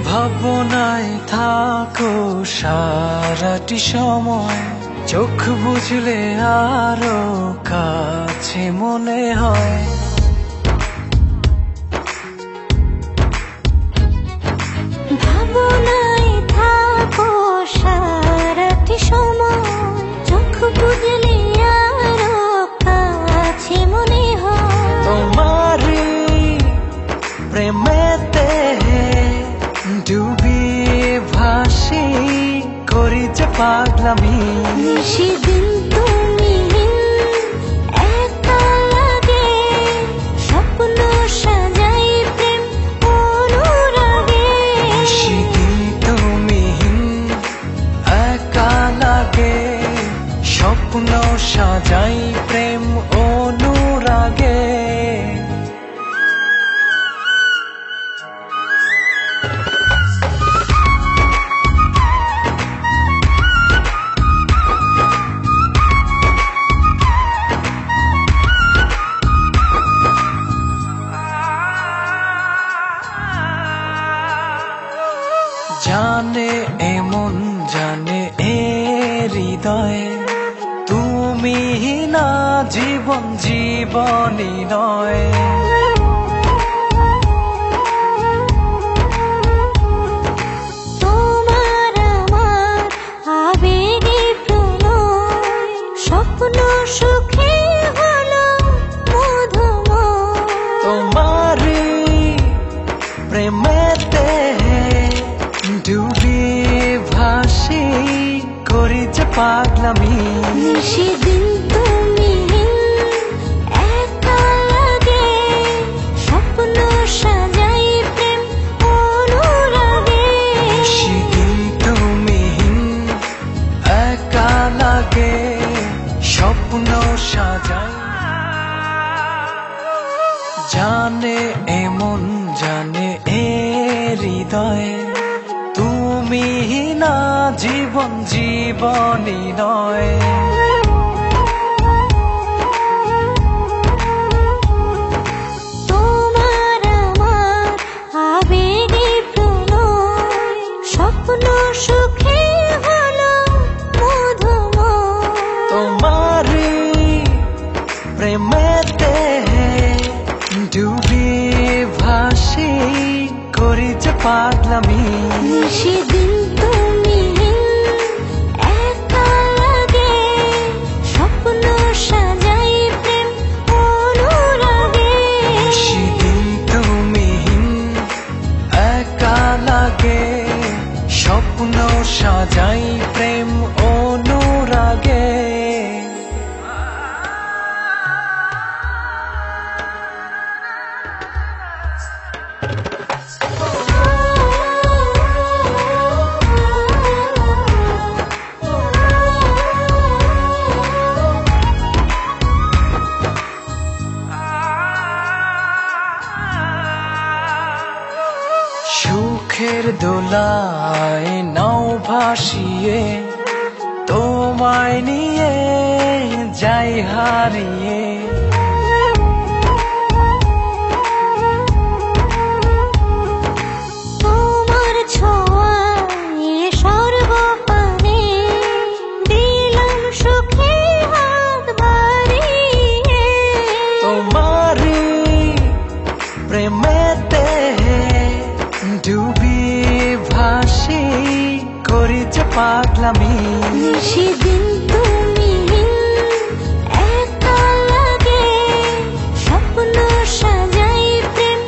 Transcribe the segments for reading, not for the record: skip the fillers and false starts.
ভাবনায় থাকো সারাটি সময়, চোখ বুঝলে আরো কাছে মনে হয়। ভাবনায় থাকো সারাটি সময়, চোখ বুঝলে আরো কাছে মনে হয়। তোমারই প্রেমেতে ডুবিয়ে ভাসি, করি যে পাগলামি। সেদিন তুমি একা লাগে, স্বপ্ন সাজাই প্রেম অনুরাগে। সেদিন তুমি একা লাগে, স্বপ্ন সাজাই প্রেম অনুরাগে। জানে এমন জানে এ হৃদয়, তুমি না জীবন জীবনই নয়। তোমার আমার আবেগে প্রণয়, স্বপ্ন সুখে হলো মধুময়। তোমারই প্রেমেতে ডুবিয়ে ভাসি, করি যে পাগলামি। সেদিন তুমি একা লাগে, স্বপ্ন সাজাই প্রেম অনুরাগে। সেদিন তুমি একা লাগে, স্বপ্ন সাজাই। জানে এমন জানে এ হৃদয়, তুমি না জীবন জীবনই নয়। তোমার আমার আবেগে প্রণয়, স্বপ্ন সুখে হলো মধুময়। তোমারই প্রেমেতে ডুবিয়ে ভাসি, করি যে পাগলামি। সেদিন তুমি একা লাগে, স্বপ্ন সাজাই প্রেম অনুরাগে। সেদিন তুমি একা লাগে, স্বপ্ন সাজাই প্রেম অনুরাগে। সুখের দোলায় নাও ভাসিয়ে, তোমায় নিয়ে যাই হারিয়ে। তোমার ছোঁয়ায় সর্বপানে দিলাম সুখে হাত বাড়িয়ে। তোমারই প্রেমেতে ডুবিয়ে ভাসি, করি যে পাগলামি। সেদিন তুমি একা লাগে, স্বপ্ন সাজাই প্রেম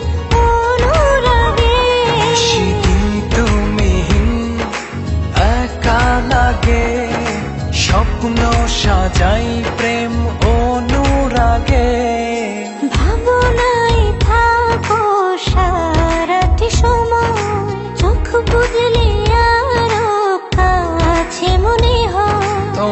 অনুরাগে। সেদিন তুমি একা লাগে, স্বপ্ন সাজাই প্রেম অনুরাগে। ভাবনায় থাকো সারাটি সময়, চোখ বুঝলে আরো কাছে মনে হয়।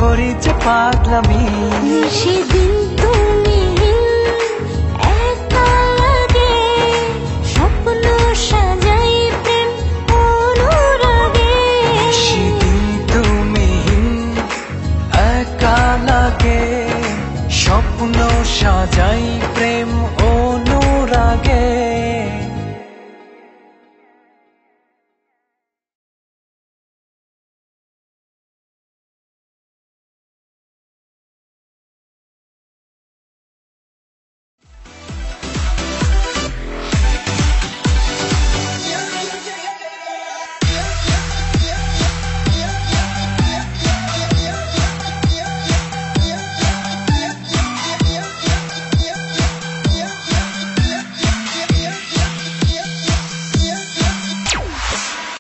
করি যে পাগলামি সেদিন